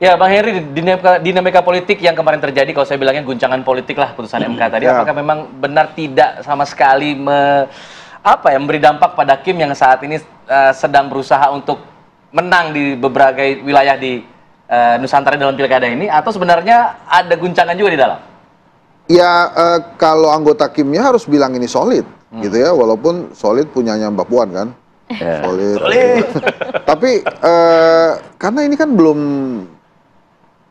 Ya, Bang Heri, dinamika politik yang kemarin terjadi, kalau saya bilangnya guncangan politik lah putusan MK tadi, apakah memang benar tidak sama sekali memberi dampak pada Kim yang saat ini sedang berusaha untuk menang di beberapa wilayah di Nusantara dalam pilkada ini, atau sebenarnya ada guncangan juga di dalam? Ya, kalau anggota Kimnya harus bilang ini solid, gitu ya, walaupun solid punyanya Mbak Puan kan. Solid. Tapi karena ini kan belum,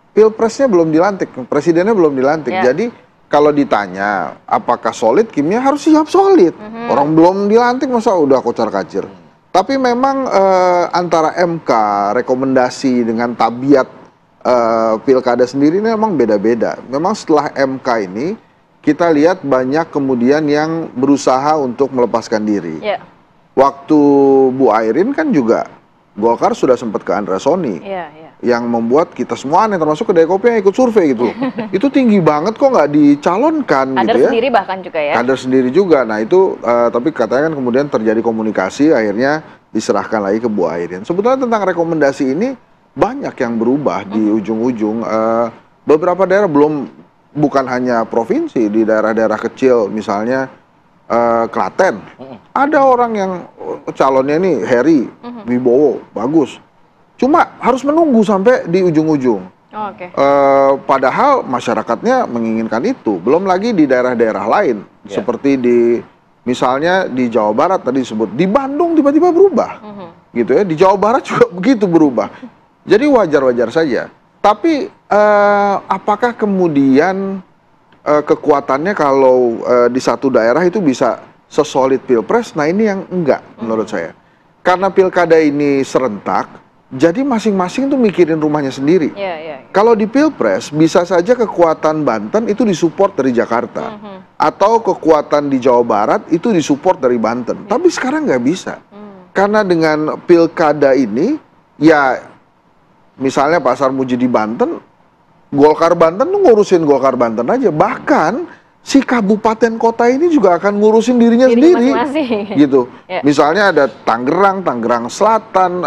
pilpresnya belum dilantik, presidennya belum dilantik. Jadi kalau ditanya apakah solid, Kimnya harus siap solid. Orang belum dilantik masa udah kocar-kacir. Tapi memang antara MK, rekomendasi dengan tabiat pilkada sendiri ini memang beda-beda. Memang setelah MK ini kita lihat banyak kemudian yang berusaha untuk melepaskan diri. Waktu Bu Airin kan juga Golkar sudah sempat ke Andra Soni, yang membuat kita semua aneh, termasuk kedai kopi yang ikut survei gitu. Itu tinggi banget kok nggak dicalonkan. Kader gitu ya. sendiri bahkan juga ya. Kader sendiri juga. Nah itu, tapi katanya kan kemudian terjadi komunikasi, akhirnya diserahkan lagi ke Bu Airin. Sebetulnya tentang rekomendasi ini banyak yang berubah di ujung-ujung. Beberapa daerah bukan hanya provinsi, di daerah-daerah kecil misalnya Klaten, ada orang yang calonnya ini Heri Wibowo, bagus. Cuma harus menunggu sampai di ujung-ujung. Padahal masyarakatnya menginginkan itu. Belum lagi di daerah-daerah lain, seperti misalnya di Jawa Barat tadi disebut, di Bandung tiba-tiba berubah, gitu ya. Di Jawa Barat juga begitu berubah. Jadi wajar-wajar saja. Tapi apakah kemudian kekuatannya kalau di satu daerah itu bisa sesolid pilpres? Nah ini yang enggak menurut saya. Karena pilkada ini serentak, jadi masing-masing tuh mikirin rumahnya sendiri. Kalau di pilpres bisa saja kekuatan Banten itu disupport dari Jakarta, atau kekuatan di Jawa Barat itu disupport dari Banten. Tapi sekarang nggak bisa, karena dengan pilkada ini ya misalnya Pak Sarmuji di Banten, Golkar Banten tuh ngurusin Golkar Banten aja. Bahkan si kabupaten kota ini juga akan ngurusin dirinya sendiri, gitu. Misalnya ada Tangerang Selatan,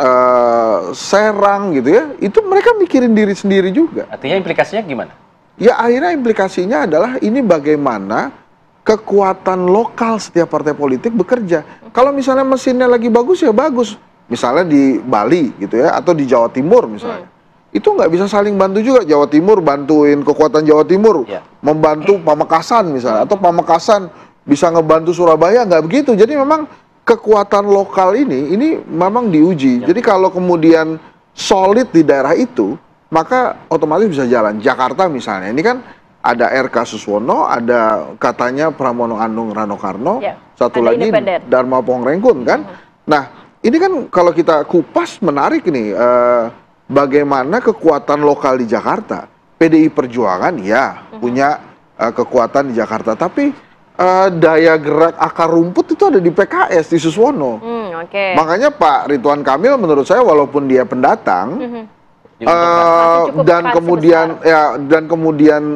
Serang, gitu ya. Itu mereka mikirin diri sendiri juga. Artinya implikasinya gimana? Ya akhirnya implikasinya adalah ini bagaimana kekuatan lokal setiap partai politik bekerja. Kalau misalnya mesinnya lagi bagus ya bagus. Misalnya di Bali, gitu ya, atau di Jawa Timur misalnya. Itu nggak bisa saling bantu juga. Jawa Timur bantuin kekuatan Jawa Timur, membantu Pamekasan misalnya, atau Pamekasan bisa ngebantu Surabaya, nggak begitu. Jadi memang kekuatan lokal ini memang diuji. Jadi kalau kemudian solid di daerah itu, maka otomatis bisa jalan. Jakarta misalnya, ini kan ada R.K. Suswono, ada katanya Pramono Anung Rano Karno, satu lagi Dharma Pongrengkun kan. Nah ini kan kalau kita kupas menarik nih. Bagaimana kekuatan lokal di Jakarta, PDI Perjuangan ya punya kekuatan di Jakarta, tapi daya gerak akar rumput itu ada di PKS, di Suswono. Makanya Pak Ridwan Kamil menurut saya walaupun dia pendatang, dan kemudian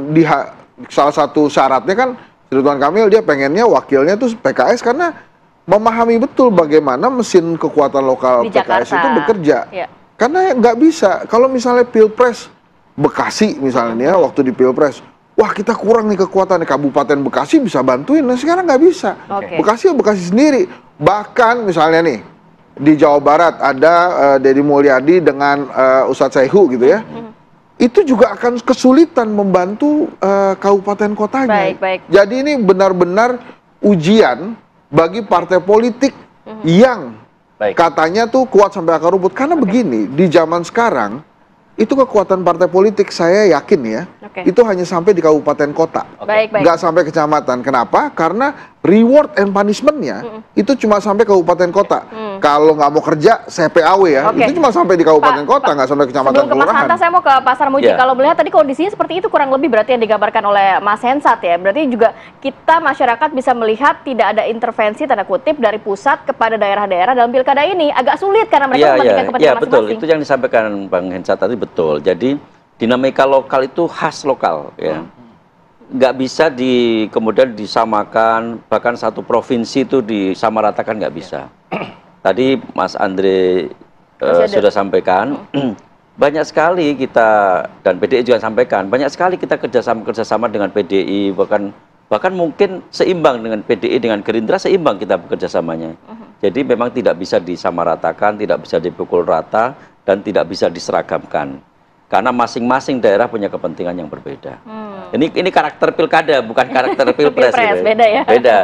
salah satu syaratnya kan Ridwan Kamil dia pengennya wakilnya tuh PKS karena memahami betul bagaimana mesin kekuatan lokal di PKS itu bekerja. Karena nggak bisa, kalau misalnya Pilpres Bekasi misalnya ya, waktu di Pilpres, wah kita kurang nih kekuatan, Kabupaten Bekasi bisa bantuin, nah sekarang nggak bisa. Bekasi ya Bekasi sendiri. Bahkan misalnya nih, di Jawa Barat ada Deddy Mulyadi dengan Ustadz Saihu gitu ya, itu juga akan kesulitan membantu kabupaten kotanya. Jadi ini benar-benar ujian bagi partai politik yang katanya tuh kuat sampai akar rumput. Karena begini, di zaman sekarang itu kekuatan partai politik saya yakin ya, itu hanya sampai di kabupaten kota, nggak sampai kecamatan. Kenapa? Karena reward and punishment-nya itu cuma sampai kabupaten kota. Kalau nggak mau kerja, saya PAW ya, itu cuma sampai di kabupaten kota, nggak sampai kecamatan kelurahan. Sebelum ke Mas Hanta, saya mau ke Pak Sarmuji. Kalau melihat tadi kondisinya seperti itu kurang lebih berarti yang digambarkan oleh Mas Hensat ya. Berarti juga kita masyarakat bisa melihat tidak ada intervensi tanda kutip dari pusat kepada daerah-daerah dalam pilkada ini. Agak sulit karena mereka mementingkan kepentingan masing-masing. Betul, itu yang disampaikan Bang Hensat tadi betul. Jadi dinamika lokal itu khas lokal ya. Nggak bisa kemudian disamakan, bahkan satu provinsi itu disamaratakan nggak bisa. Tadi Mas Andre sudah sampaikan, banyak sekali kita, dan PDI juga sampaikan, banyak sekali kita kerjasama dengan PDI, bahkan mungkin seimbang dengan PDI, dengan Gerindra seimbang kita bekerjasamanya. Jadi memang tidak bisa disamaratakan, tidak bisa dipukul rata, dan tidak bisa diseragamkan. Karena masing-masing daerah punya kepentingan yang berbeda. Ini karakter pilkada, bukan karakter pilpres. Pilpres, beda ya? Beda.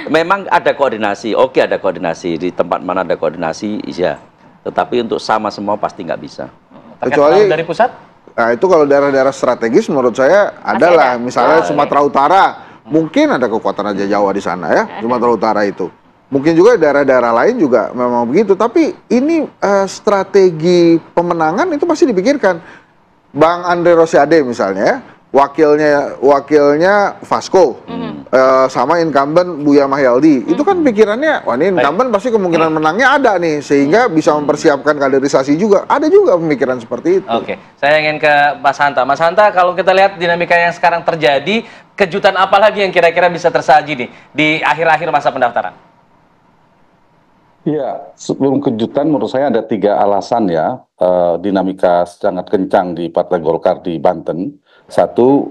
Memang ada koordinasi, oke ada koordinasi, di tempat mana ada koordinasi, iya. Tetapi untuk sama semua pasti nggak bisa. Kecuali dari pusat? Nah itu kalau daerah-daerah strategis menurut saya adalah misalnya Sumatera Utara, mungkin ada kekuatan Raja Jawa di sana ya, Sumatera Utara itu. Mungkin juga daerah-daerah lain juga memang begitu, tapi ini strategi pemenangan itu pasti dipikirkan. Bang Andre Rosiade misalnya, wakilnya Vasco, sama incumbent Buya Mahyaldi, itu kan pikirannya, wah ini incumbent pasti kemungkinan menangnya ada nih, sehingga bisa mempersiapkan kaderisasi juga. Ada juga pemikiran seperti itu. Oke, saya ingin ke Mas Hanta. Mas Hanta, kalau kita lihat dinamika yang sekarang terjadi, kejutan apa lagi yang kira-kira bisa tersaji nih di akhir-akhir masa pendaftaran? Ya, sebelum kejutan menurut saya ada 3 alasan ya, dinamika sangat kencang di Partai Golkar di Banten. Satu,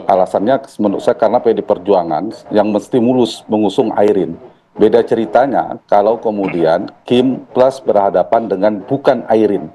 alasannya menurut saya karena PD Perjuangan yang menstimulus mengusung Airin. Beda ceritanya kalau kemudian Kim plus berhadapan dengan bukan Airin.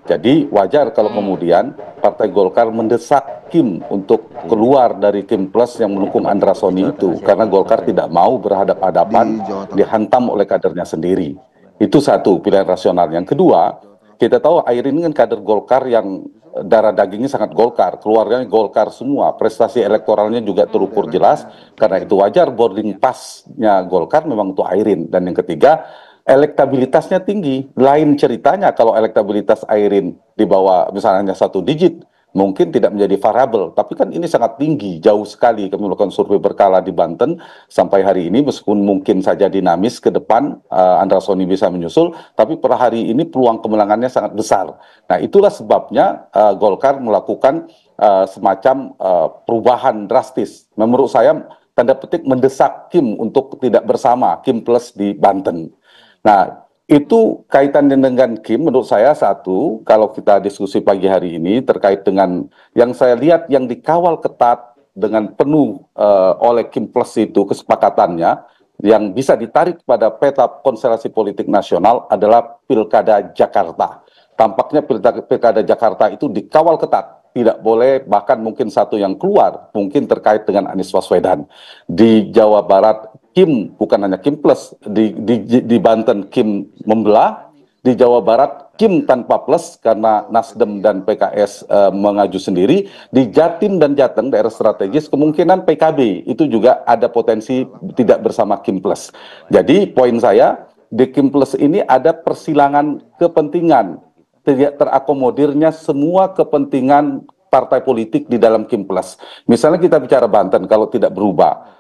Jadi wajar kalau kemudian Partai Golkar mendesak Kim untuk keluar dari Kim plus yang mendukung Andra Soni itu, karena Golkar tidak mau berhadap-hadapan dihantam oleh kadernya sendiri. Itu satu pilihan rasional. Yang kedua, kita tahu Airin ini kan kader Golkar yang darah dagingnya sangat Golkar, keluarganya Golkar semua, prestasi elektoralnya juga terukur jelas, karena itu wajar boarding pass-nya Golkar memang untuk Airin. Dan yang ketiga, elektabilitasnya tinggi. Lain ceritanya kalau elektabilitas Airin di bawah misalnya 1 digit, mungkin tidak menjadi variabel. Tapi kan ini sangat tinggi, jauh sekali. Kami melakukan survei berkala di Banten sampai hari ini, meskipun mungkin saja dinamis ke depan, Andra Soni bisa menyusul, tapi per hari ini peluang kemenangannya sangat besar. Nah itulah sebabnya Golkar melakukan semacam perubahan drastis. Menurut saya, tanda petik mendesak Kim untuk tidak bersama, Kim plus di Banten. Nah, itu kaitannya dengan Kim, menurut saya satu, kalau kita diskusi pagi hari ini terkait dengan yang saya lihat yang dikawal ketat dengan penuh oleh Kim Plus itu kesepakatannya, yang bisa ditarik pada peta konstelasi politik nasional adalah Pilkada Jakarta. Tampaknya Pilkada Jakarta itu dikawal ketat. Tidak boleh, bahkan mungkin satu yang keluar, mungkin terkait dengan Anies Baswedan. Di Jawa Barat, Kim, bukan hanya Kim plus, di Banten Kim membelah, di Jawa Barat Kim tanpa plus karena Nasdem dan PKS mengaju sendiri, di Jatim dan Jateng daerah strategis kemungkinan PKB itu juga ada potensi tidak bersama Kim plus. Jadi poin saya, di Kim plus ini ada persilangan kepentingan, tidak terakomodirnya semua kepentingan partai politik di dalam Kim plus. Misalnya kita bicara Banten, kalau tidak berubah,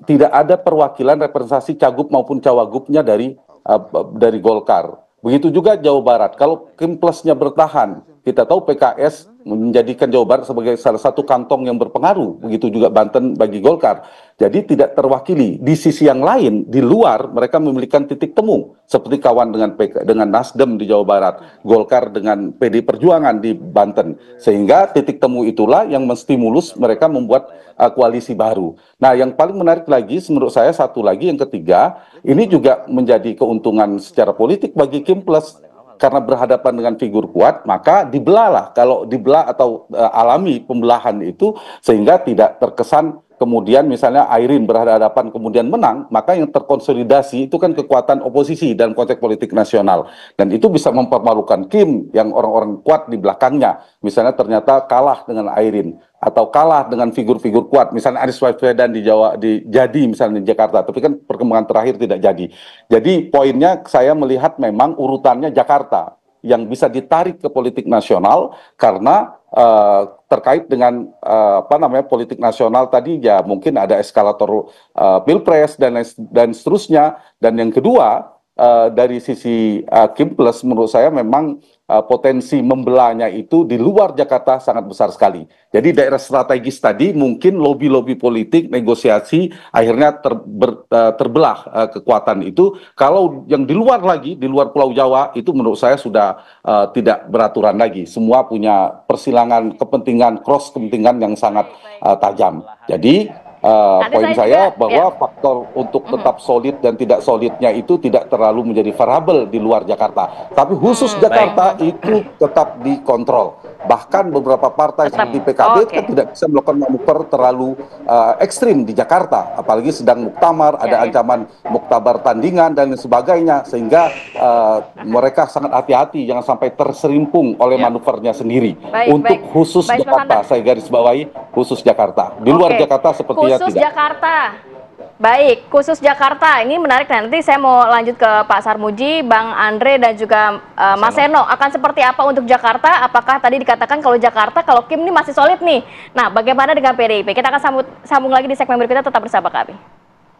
tidak ada perwakilan representasi cagup maupun cawagupnya dari Golkar. Begitu juga Jawa Barat. Kalau Kim plusnya bertahan, kita tahu PKS menjadikan Jawa Barat sebagai salah satu kantong yang berpengaruh. Begitu juga Banten bagi Golkar. Jadi tidak terwakili. Di sisi yang lain, di luar mereka memiliki titik temu. Seperti kawan dengan Nasdem di Jawa Barat, Golkar dengan PD Perjuangan di Banten. Sehingga titik temu itulah yang menstimulus mereka membuat koalisi baru. Nah, yang paling menarik lagi, menurut saya satu lagi, yang ketiga, ini juga menjadi keuntungan secara politik bagi Kim plus. Karena berhadapan dengan figur kuat, maka dibelahlah. Kalau dibelah atau alami pembelahan itu, sehingga tidak terkesan kemudian misalnya Airin berhadapan kemudian menang, maka yang terkonsolidasi itu kan kekuatan oposisi dalam konteks politik nasional. Dan itu bisa mempermalukan Kim yang orang-orang kuat di belakangnya. Misalnya ternyata kalah dengan Airin, atau kalah dengan figur-figur kuat, misalnya Anies Baswedan di jadi misalnya di Jakarta, tapi kan perkembangan terakhir tidak jadi. Jadi poinnya saya melihat memang urutannya Jakarta yang bisa ditarik ke politik nasional karena terkait dengan politik nasional tadi ya mungkin ada eskalator pilpres dan seterusnya. Dan yang kedua, dari sisi Kim Plus menurut saya memang potensi membelahnya itu di luar Jakarta sangat besar sekali. Jadi daerah strategis tadi mungkin lobby-lobby politik, negosiasi akhirnya terbelah kekuatan itu. Kalau yang di luar lagi, di luar Pulau Jawa itu menurut saya sudah tidak beraturan lagi. Semua punya persilangan kepentingan, cross kepentingan yang sangat tajam. Jadi poin saya bahwa faktor untuk tetap solid dan tidak solidnya itu tidak terlalu menjadi variabel di luar Jakarta. Tapi khusus Jakarta itu tetap dikontrol. Bahkan beberapa partai seperti PKB kan tidak bisa melakukan manuver terlalu ekstrim di Jakarta. Apalagi sedang muktamar, ada ancaman muktabar tandingan dan sebagainya. Sehingga mereka sangat hati-hati jangan sampai terserimpung oleh manuvernya sendiri. Untuk khusus Jakarta, saya garis bawahi khusus Jakarta. Di luar Jakarta sepertinya khusus tidak. Jakarta. Baik, khusus Jakarta. Ini menarik. Nanti saya mau lanjut ke Pak Sarmuji, Bang Andre, dan juga Mas Seno. Akan seperti apa untuk Jakarta? Apakah tadi dikatakan kalau Jakarta, kalau Kim ini masih solid nih. Nah, bagaimana dengan PDIP? Kita akan sambung lagi di segmen berikutnya. Tetap bersama kami.